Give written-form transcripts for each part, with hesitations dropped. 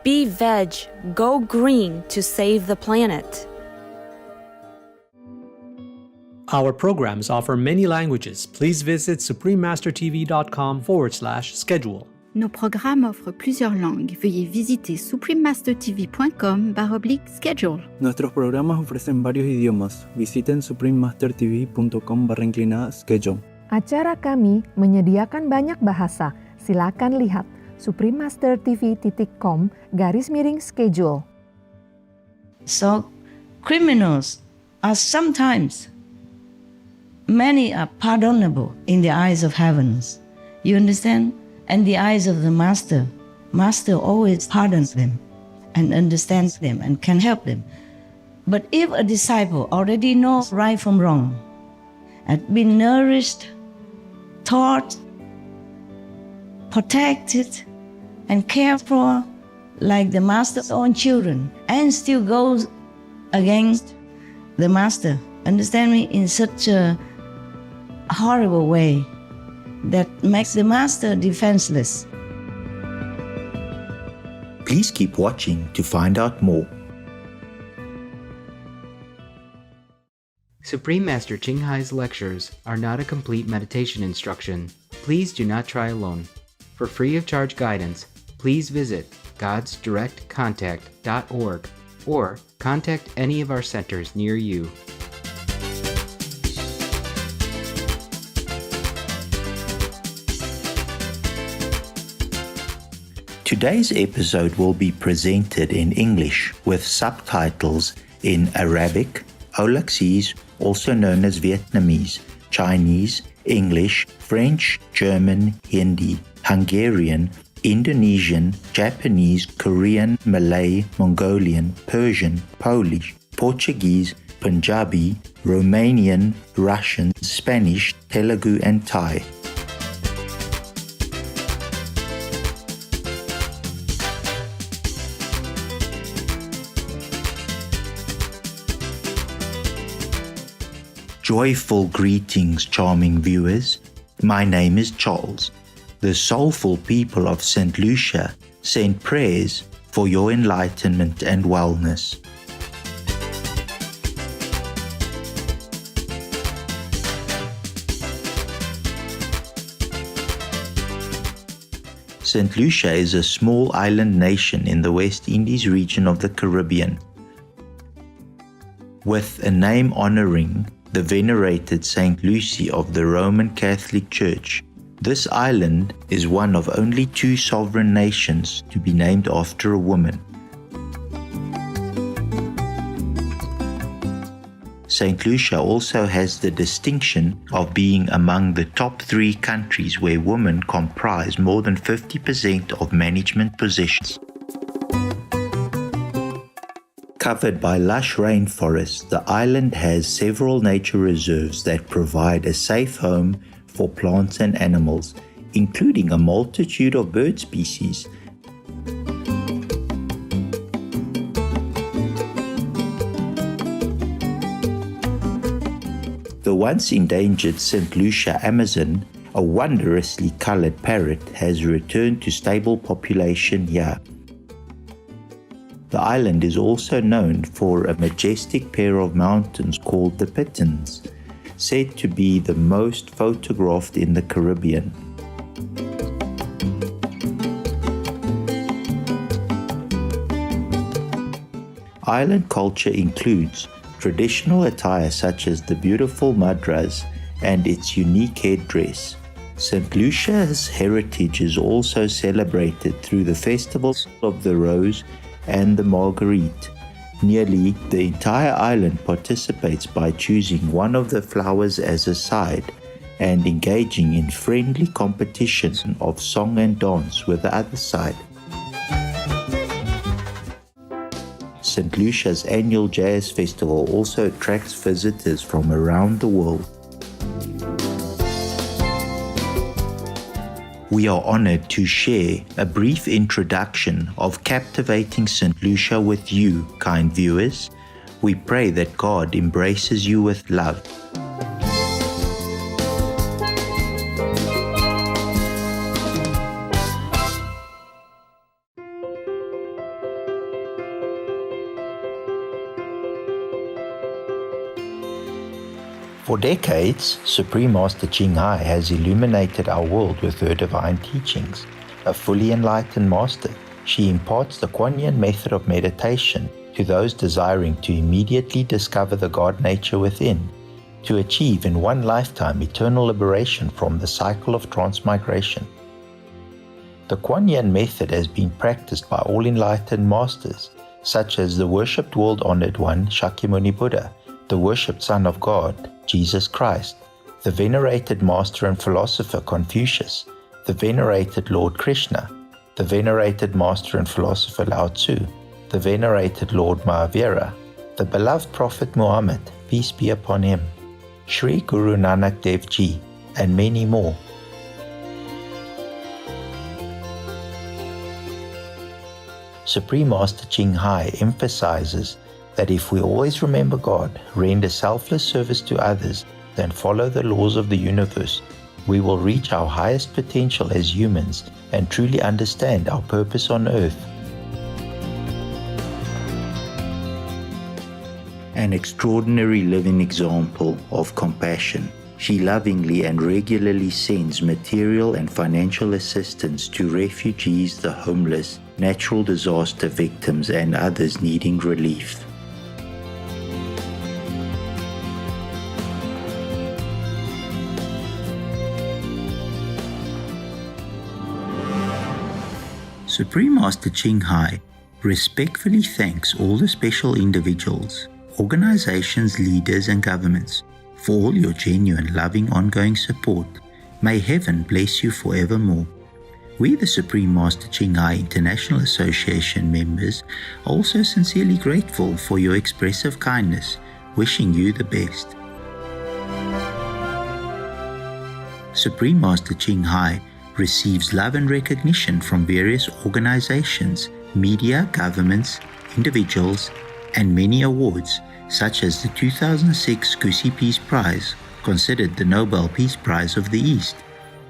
Be veg, go green to save the planet. Our programs offer many languages. Please visit suprememastertv.com/schedule. Nos programmes offrent plusieurs langues. Veuillez visiter suprememastertv.com/schedule. Nuestros programas ofrecen varios idiomas. Visiten suprememastertv.com/schedule. Acara kami menyediakan banyak bahasa. Silakan lihat suprememastertv.com/schedule. So, criminals are sometimes, many are pardonable in the eyes of heavens. You understand? And the eyes of the Master. Master always pardons them and understands them and can help them. But if a disciple already knows right from wrong, had been nourished, taught, protected, and cared for like the Master's own children, and still goes against the Master, understand me, in such a horrible way that makes the Master defenseless. Please keep watching to find out more. Supreme Master Ching Hai's lectures are not a complete meditation instruction. Please do not try alone. For free of charge guidance, please visit godsdirectcontact.org or contact any of our centers near you. Today's episode will be presented in English with subtitles in Arabic, Aulacese, also known as Vietnamese, Chinese, English, French, German, Hindi, Hungarian, Indonesian, Japanese, Korean, Malay, Mongolian, Persian, Polish, Portuguese, Punjabi, Romanian, Russian, Spanish, Telugu, and Thai. Joyful greetings, charming viewers. My name is Charles. The soulful people of St. Lucia send prayers for your enlightenment and wellness. St. Lucia is a small island nation in the West Indies region of the Caribbean. With a name honoring the venerated Saint Lucy of the Roman Catholic Church, this island is one of only 2 sovereign nations to be named after a woman. St. Lucia also has the distinction of being among the top 3 countries where women comprise more than 50% of management positions. Covered by lush rainforests, the island has several nature reserves that provide a safe home for plants and animals, including a multitude of bird species. The once endangered St. Lucia Amazon, a wondrously colored parrot, has returned to stable population here. The island is also known for a majestic pair of mountains called the Pitons, said to be the most photographed in the Caribbean. Island culture includes traditional attire such as the beautiful madras and its unique headdress. St. Lucia's heritage is also celebrated through the festivals of the Rose and the Marguerite. Nearly the entire island participates by choosing one of the flowers as a side and engaging in friendly competition of song and dance with the other side. St. Lucia's annual jazz festival also attracts visitors from around the world. We are honored to share a brief introduction of captivating St. Lucia with you, kind viewers. We pray that God embraces you with love. For decades, Supreme Master Ching Hai has illuminated our world with her divine teachings. A fully enlightened master, she imparts the Kuan Yin method of meditation to those desiring to immediately discover the God nature within, to achieve in one lifetime eternal liberation from the cycle of transmigration. The Kuan Yin method has been practiced by all enlightened masters, such as the worshipped world-honored one Shakyamuni Buddha, the worshipped Son of God, Jesus Christ, the venerated master and philosopher Confucius, the venerated Lord Krishna, the venerated master and philosopher Lao Tzu, the venerated Lord Mahavira, the beloved Prophet Muhammad, peace be upon him, Sri Guru Nanak Dev Ji, and many more. Supreme Master Ching Hai emphasizes that if we always remember God, render selfless service to others, and follow the laws of the universe, we will reach our highest potential as humans and truly understand our purpose on earth. An extraordinary living example of compassion, she lovingly and regularly sends material and financial assistance to refugees, the homeless, natural disaster victims, and others needing relief. Supreme Master Ching Hai respectfully thanks all the special individuals, organizations, leaders, and governments for all your genuine, loving, ongoing support. May heaven bless you forevermore. We, the Supreme Master Ching Hai International Association members, are also sincerely grateful for your expressive kindness, wishing you the best. Supreme Master Ching Hai receives love and recognition from various organizations, media, governments, individuals, and many awards, such as the 2006 Kusi Peace Prize, considered the Nobel Peace Prize of the East,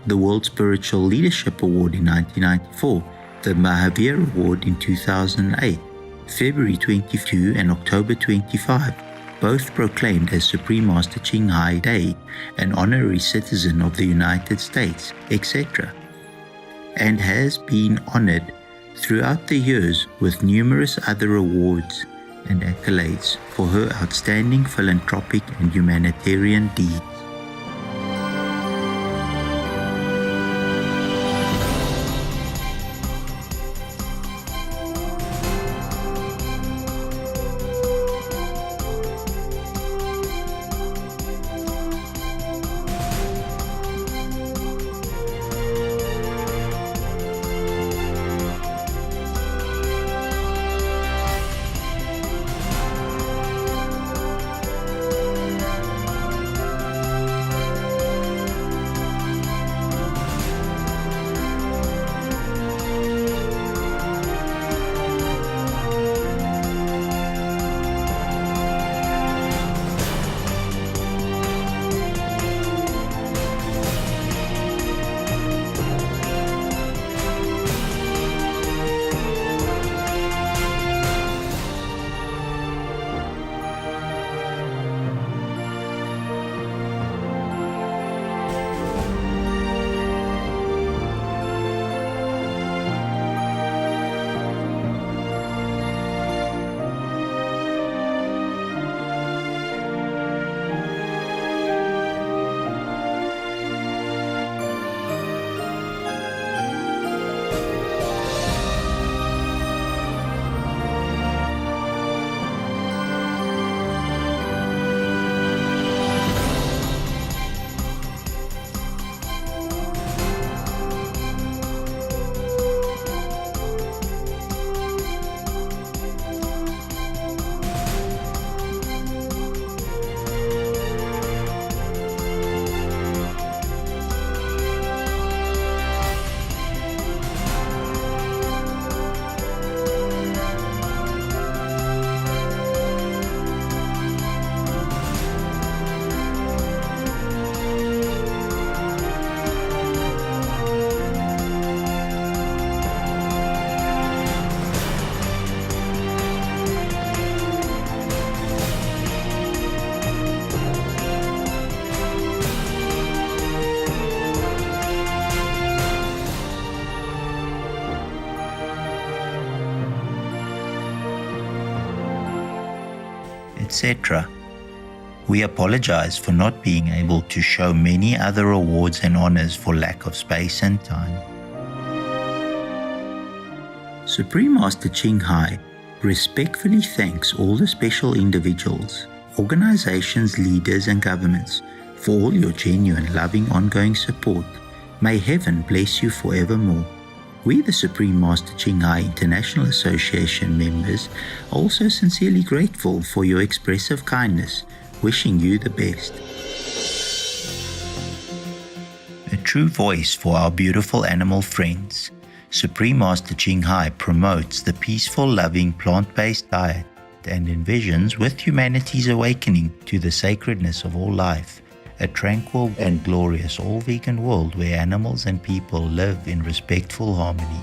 the World Spiritual Leadership Award in 1994, the Mahavir Award in 2008, February 22 and October 25, both proclaimed as Supreme Master Ching Hai Day, an honorary citizen of the United States, etc., and has been honored throughout the years with numerous other awards and accolades for her outstanding philanthropic and humanitarian deeds. etc. We apologize for not being able to show many other awards and honors for lack of space and time. Supreme Master Ching Hai respectfully thanks all the special individuals, organizations, leaders and governments for all your genuine, loving, ongoing support. May heaven bless you forevermore. We, the Supreme Master Ching Hai International Association members, are also sincerely grateful for your expressive kindness, wishing you the best. A true voice for our beautiful animal friends, Supreme Master Ching Hai promotes the peaceful, loving, plant-based diet and envisions with humanity's awakening to the sacredness of all life, a tranquil and glorious all-vegan world where animals and people live in respectful harmony.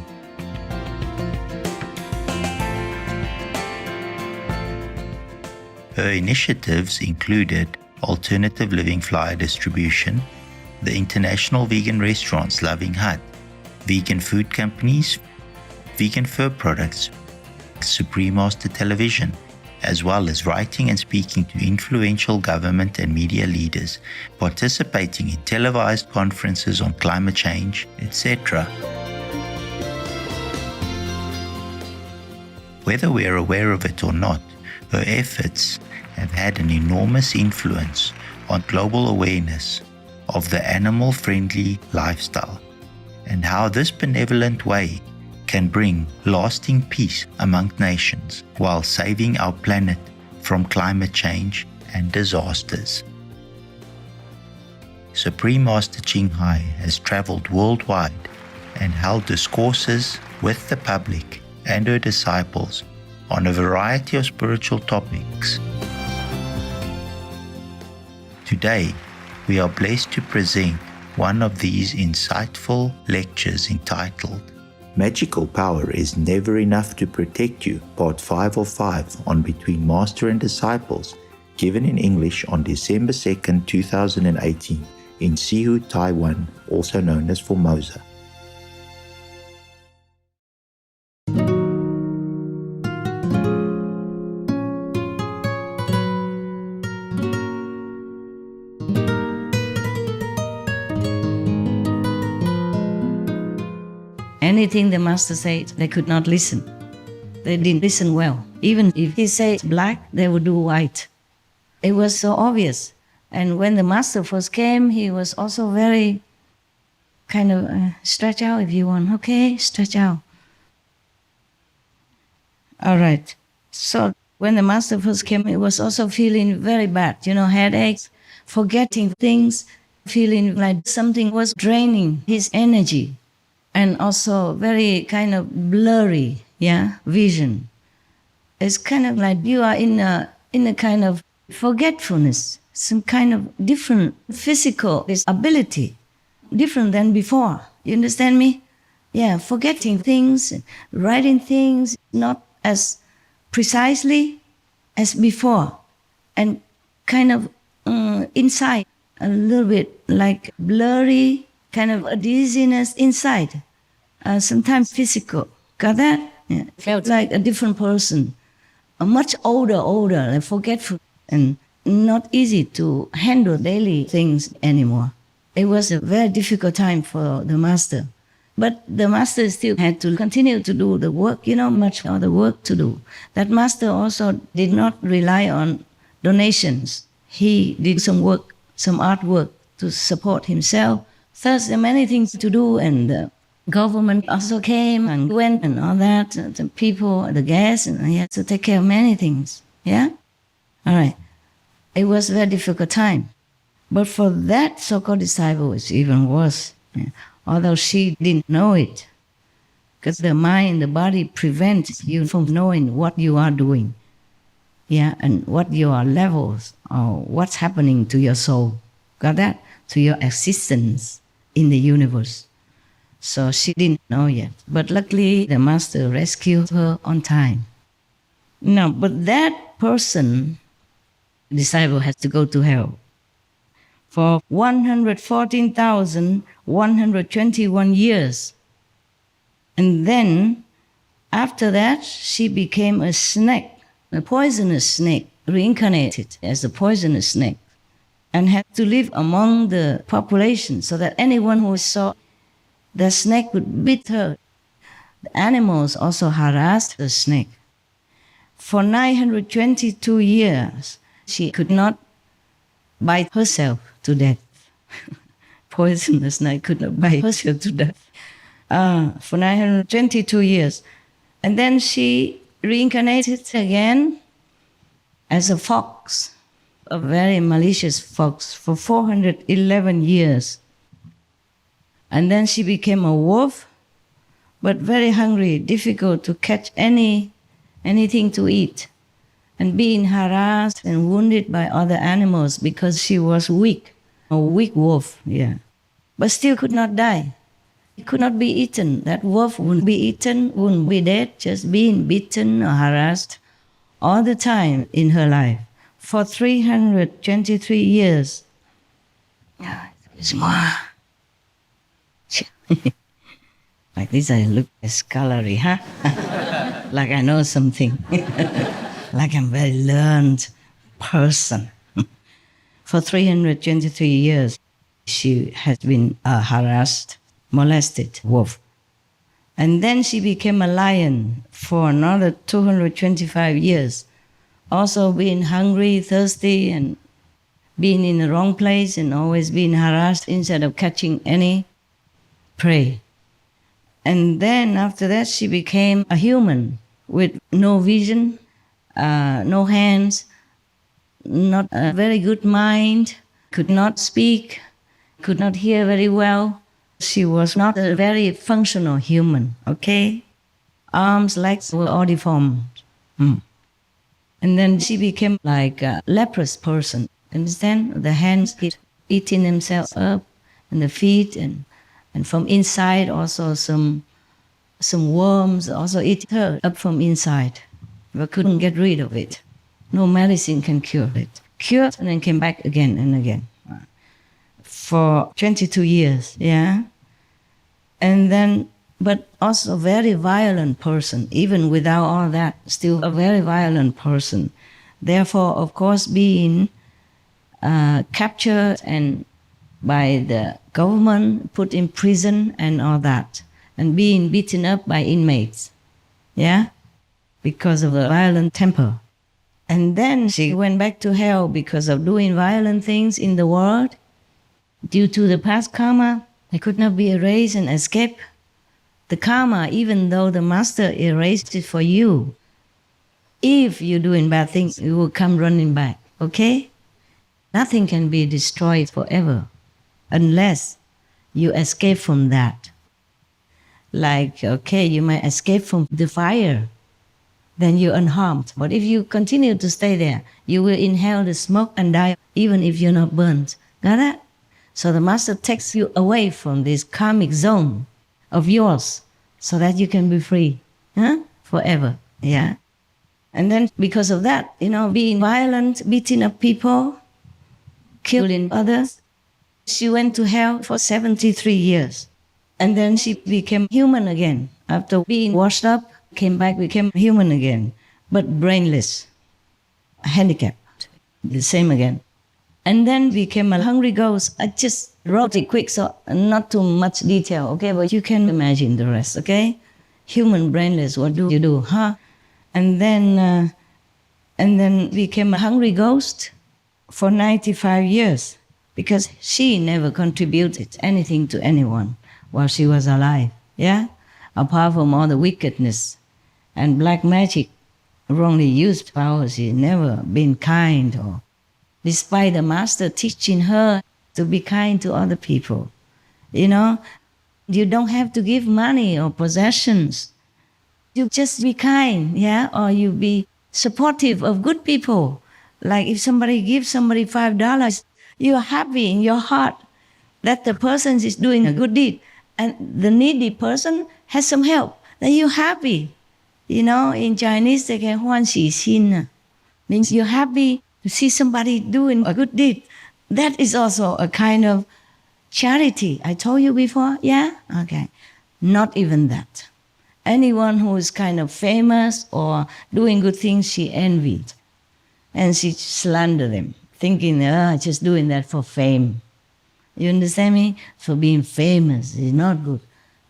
Her initiatives included alternative living flyer distribution, the International Vegan Restaurants Loving Hut, vegan food companies, vegan fur products, Supreme Master Television, as well as writing and speaking to influential government and media leaders, participating in televised conferences on climate change, etc. Whether we are aware of it or not, her efforts have had an enormous influence on global awareness of the animal-friendly lifestyle and how this benevolent way can bring lasting peace among nations while saving our planet from climate change and disasters. Supreme Master Ching Hai has traveled worldwide and held discourses with the public and her disciples on a variety of spiritual topics. Today, we are blessed to present one of these insightful lectures entitled Magical Power is Never Enough to Protect You, Part 5 of 5 on Between Master and Disciples, given in English on December 2nd, 2018 in Sihu, Taiwan, also known as Formosa. Anything the master said, they could not listen. They didn't listen well. Even if he said black, they would do white. It was so obvious. And when the master first came, he was also very kind of stretch out if you want. Okay, stretch out. All right. So when the master first came, he was also feeling very bad. Headaches, forgetting things, feeling like something was draining his energy. And also very kind of blurry, vision. It's kind of like you are in a kind of forgetfulness, some kind of different physical ability, different than before. You understand me? Yeah, forgetting things, writing things not as precisely as before, and kind of inside a little bit like blurry, kind of a dizziness inside, sometimes physical. Got that? Yeah. Felt like a different person, a much older, like forgetful, and not easy to handle daily things anymore. It was a very difficult time for the master. But the master still had to continue to do the work, much other work to do. That master also did not rely on donations. He did some work, some artwork to support himself. Thus, there are many things to do, and the government also came and went and all that, the people, the guests, and he had to take care of many things. Yeah? All right. It was a very difficult time. But for that so-called disciple, it's even worse. Yeah. Although she didn't know it. Because the mind, the body prevents you from knowing what you are doing. Yeah, and what your levels, or what's happening to your soul. Got that? To your existence in the universe. So she didn't know yet. But luckily, the master rescued her on time. Now, but that person, disciple, has to go to hell for 114,121 years. And then, after that, she became a snake, a poisonous snake, reincarnated as a poisonous snake and had to live among the population so that anyone who saw the snake would beat her. The animals also harassed the snake. For 922 years, she could not bite herself to death. Poisonous snake could not bite herself to death. For 922 years. And then she reincarnated again as a fox, a very malicious fox, for 411 years. And then she became a wolf, but very hungry, difficult to catch anything to eat, and being harassed and wounded by other animals because she was weak, a weak wolf, yeah. But still could not die. It could not be eaten. That wolf wouldn't be eaten, wouldn't be dead, just being beaten or harassed all the time in her life for 323 years. Like this, I look scholarly, huh? Like I know something. Like I'm a very learned person. For 323 years, she has been harassed, molested wolf. And then she became a lion for another 225 years, also being hungry, thirsty, and being in the wrong place and always being harassed instead of catching any prey. And then after that, she became a human with no vision, no hands, not a very good mind, could not speak, could not hear very well. She was not a very functional human, okay? Arms, legs were all deformed. And then she became like a leprous person, understand? The hands eating themselves up, and the feet, and from inside also some worms also eat her up from inside, but couldn't get rid of it. No medicine can cure it. Cured and then came back again and again. For 22 years, yeah? And then, but also a very violent person, even without all that, still a very violent person. Therefore, of course, being captured and by the government, put in prison and all that, and being beaten up by inmates, yeah? Because of a violent temper. And then she went back to hell because of doing violent things in the world. Due to the past karma, it could not be erased and escape. The karma, even though the master erased it for you, if you're doing bad things, it will come running back, okay? Nothing can be destroyed forever unless you escape from that. Like, okay, you might escape from the fire, then you're unharmed. But if you continue to stay there, you will inhale the smoke and die even if you're not burnt. Got that? So the master takes you away from this karmic zone of yours so that you can be free, huh? Forever, yeah? And then because of that, being violent, beating up people, killing others, she went to hell for 73 years. And then she became human again. After being washed up, came back, became human again, but brainless, handicapped, the same again. And then became a hungry ghost. I just wrote it quick, so not too much detail, okay? But you can imagine the rest, okay? Human brainless, what do you do, huh? And then became a hungry ghost for 95 years because she never contributed anything to anyone while she was alive, yeah? Apart from all the wickedness and black magic, wrongly used power, she never been kind or despite the master teaching her to be kind to other people. You don't have to give money or possessions. You just be kind, yeah? Or you be supportive of good people. Like if somebody gives somebody $5, you're happy in your heart that the person is doing a good deed and the needy person has some help. Then you're happy. In Chinese they get 欢喜心, means you're happy to see somebody doing a good deed. That is also a kind of charity. I told you before, yeah? Okay. Not even that. Anyone who is kind of famous or doing good things, she envied. And she slandered them, thinking, just doing that for fame. You understand me? For being famous is not good.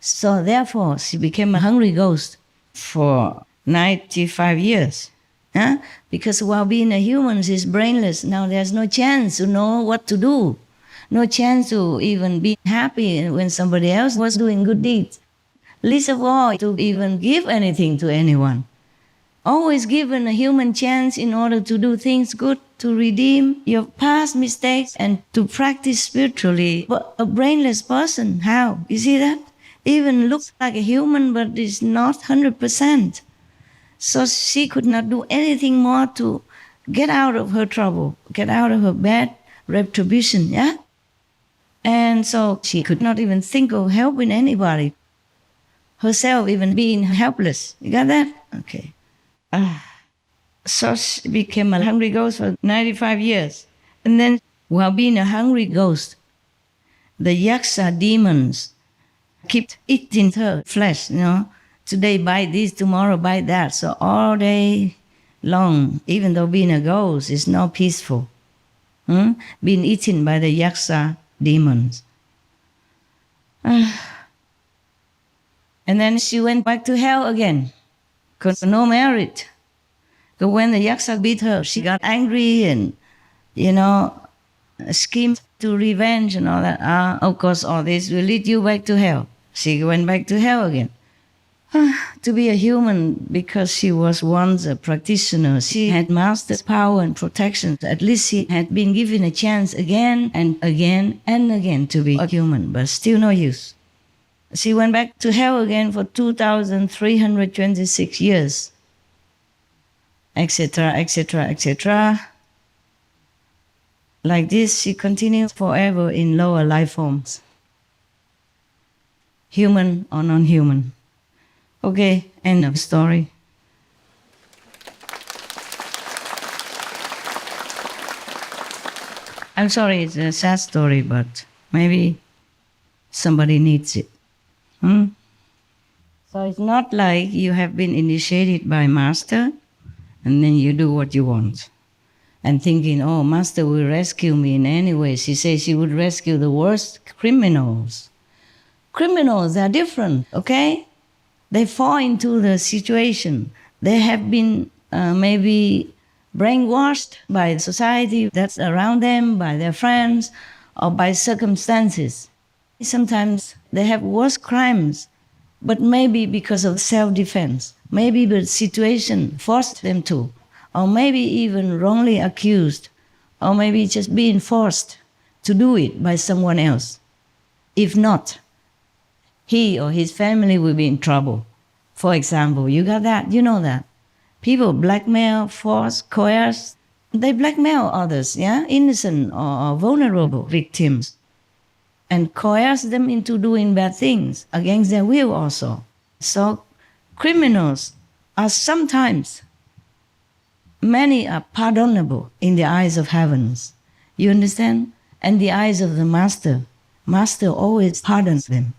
So therefore, she became a hungry ghost for 95 years. Huh? Because while being a human, she's brainless. Now there's no chance to know what to do. No chance to even be happy when somebody else was doing good deeds. Least of all, to even give anything to anyone. Always given a human chance in order to do things good, to redeem your past mistakes and to practice spiritually. But a brainless person, how? You see that? Even looks like a human, but is not 100%. So she could not do anything more to get out of her trouble, get out of her bad retribution, yeah? And so she could not even think of helping anybody. Herself even being helpless. You got that? Okay. So she became a hungry ghost for 95 years. And then, while being a hungry ghost, the yaksa demons kept eating her flesh, Today buy this, tomorrow buy that. So all day long, even though being a ghost is not peaceful, being eaten by the yaksa demons. And then she went back to hell again, because no merit. But when the yaksa beat her, she got angry and, schemed to revenge and all that. Of course, all this will lead you back to hell. She went back to hell again. To be a human, because she was once a practitioner, she had mastered power and protection. At least she had been given a chance again and again and again to be a human, but still no use. She went back to hell again for 2,326 years, etc., etc., etc. Like this, she continued forever in lower life forms, human or non-human. Okay, end of story. I'm sorry, it's a sad story, but maybe somebody needs it. So it's not like you have been initiated by Master and then you do what you want. And thinking, oh, Master will rescue me in any way. She says she would rescue the worst criminals. Criminals are different, okay? They fall into the situation. They have been maybe brainwashed by the society that's around them, by their friends, or by circumstances. Sometimes they have worse crimes, but maybe because of self-defense. Maybe the situation forced them to, or maybe even wrongly accused, or maybe just being forced to do it by someone else. If not, he or his family will be in trouble. For example, you got that, you know that. People blackmail, force, coerce. They blackmail others, innocent or vulnerable victims, and coerce them into doing bad things against their will also. So criminals are sometimes, many are pardonable in the eyes of heavens. You understand? And the eyes of the Master. Master always pardons them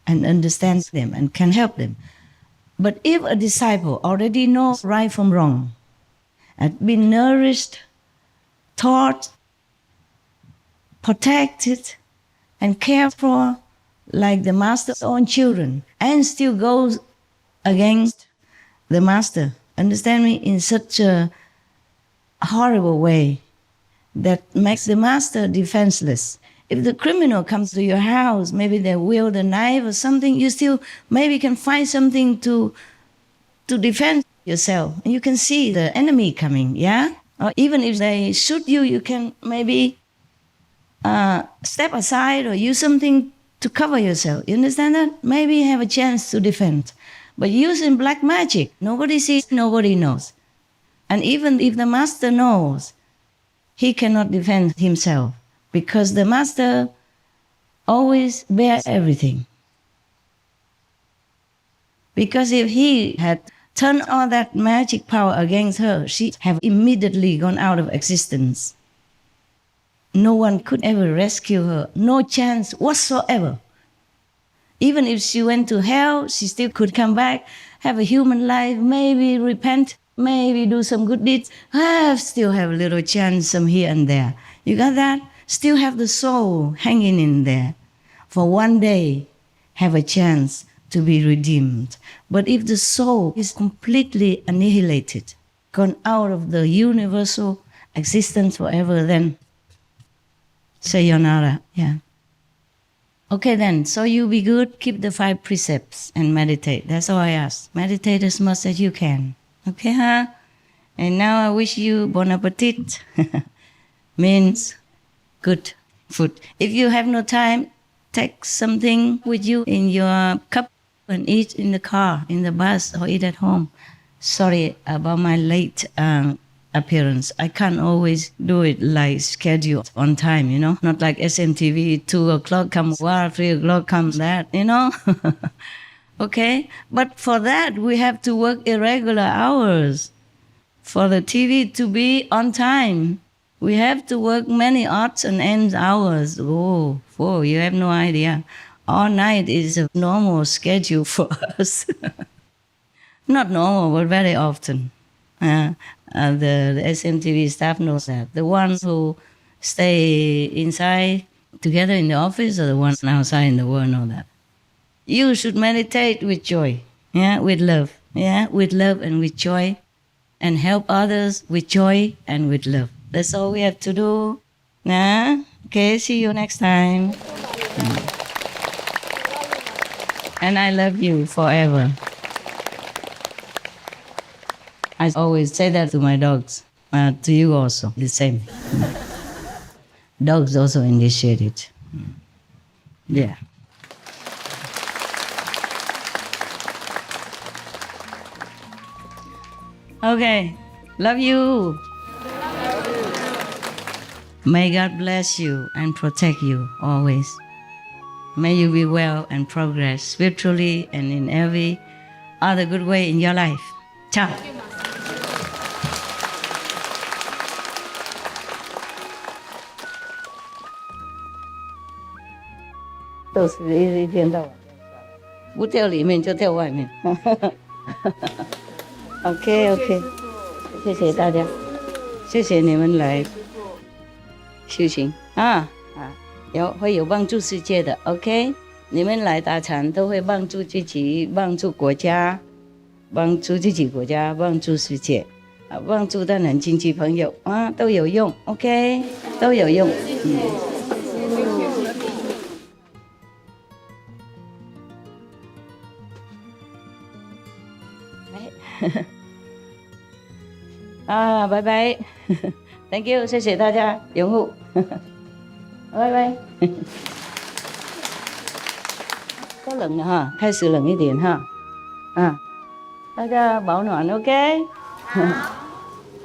and understands them and can help them. But if a disciple already knows right from wrong, has been nourished, taught, protected, and cared for like the Master's own children, and still goes against the Master, understand me, in such a horrible way that makes the Master defenseless. If the criminal comes to your house, maybe they wield a knife or something, you still maybe can find something to defend yourself. And you can see the enemy coming, Or even if they shoot you, you can maybe step aside or use something to cover yourself. You understand that? Maybe you have a chance to defend. But using black magic, nobody sees, nobody knows. And even if the Master knows, he cannot defend himself, because the Master always bears everything. Because if he had turned all that magic power against her, she'd have immediately gone out of existence. No one could ever rescue her, no chance whatsoever. Even if she went to hell, she still could come back, have a human life, maybe repent, maybe do some good deeds, still have a little chance some here and there. You got that? Still have the soul hanging in there. For one day, have a chance to be redeemed. But if the soul is completely annihilated, gone out of the universal existence forever, then sayonara. Yeah. Okay then, so you be good, keep the 5 precepts and meditate. That's all I ask. Meditate as much as you can. Okay, huh? And now I wish you bon appetit. Means good food. If you have no time, take something with you in your cup and eat in the car, in the bus, or eat at home. Sorry about my late appearance. I can't always do it like scheduled on time, Not like SMTV, 2 o'clock comes 3 o'clock comes that, Okay? But for that, we have to work irregular hours. For the TV to be on time, we have to work many odds and ends hours. Oh, you have no idea. All night is a normal schedule for us. Not normal, but very often. The SMTV staff knows that. The ones who stay inside together in the office or the ones outside in the world know that. You should meditate with joy, with love, with love and with joy, and help others with joy and with love. That's all we have to do. Okay, see you next time. And I love you forever. I always say that to my dogs, to you also, the same. Dogs also initiate it. Yeah. Okay, love you. May God bless you and protect you always. May you be well and progress spiritually and in every other good way in your life. Ciao.都是一天到晚不掉里面就掉外面。OK， 谢谢大家，谢谢你们来修行会有帮助世界的。OK， 你们来打禅都会帮助自己，帮助国家，帮助自己国家，帮助世界，帮助当然亲戚朋友都有用。OK， 都有用。拜拜，Thank you， 谢谢大家拥护，拜拜。都冷了哈，开始冷一点哈，大家保暖 ，OK，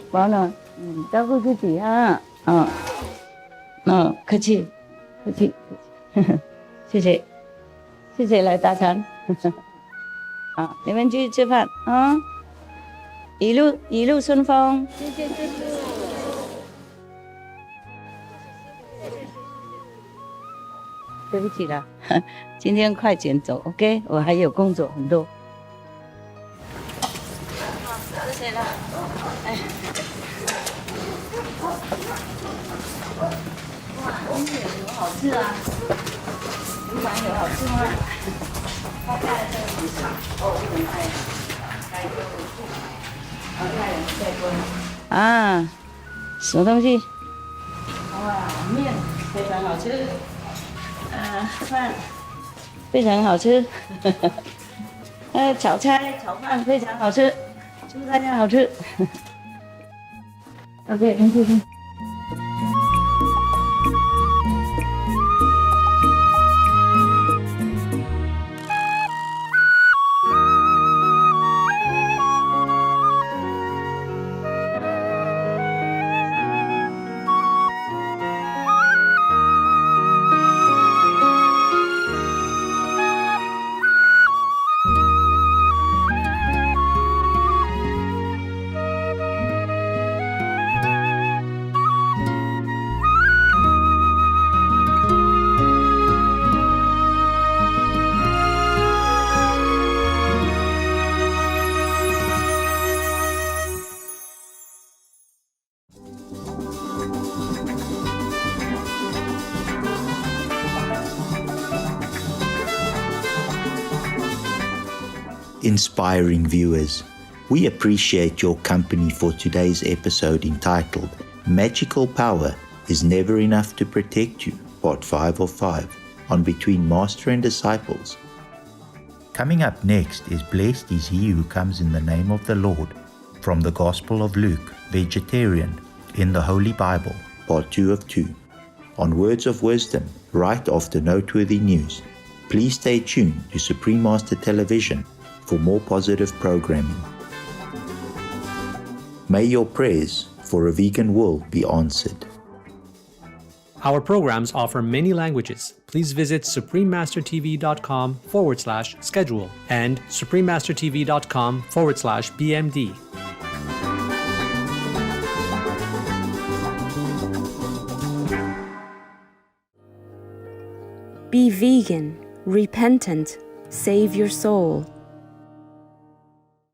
保暖，照顾自己哈，客气，谢谢来打禅，好，你们去吃饭啊。一路顺风，谢谢师父。对不起啦，今天快点走 ，OK？ 我还有工作很多。谢谢啦。哇，今天有好吃啊！鱼丸有好吃吗？大概这个意思。不能太多。什么东西？哇，面非常好吃，饭非常好吃，炒菜炒饭非常好吃，祝大家好吃。OK， 谢谢。inspiring viewers. We appreciate your company for today's episode entitled Magical Power is Never Enough to Protect You, Part 5 of 5, on Between Master and Disciples. Coming up next is Blessed is He Who Comes in the Name of the Lord, from the Gospel of Luke, Vegetarian, in the Holy Bible, Part 2 of 2, on Words of Wisdom, right after Noteworthy News. Please stay tuned to Supreme Master Television for more positive programming. May your prayers for a vegan world be answered. Our programs offer many languages. Please visit suprememastertv.com/schedule and suprememastertv.com/BMD. Be vegan, repentant, save your soul.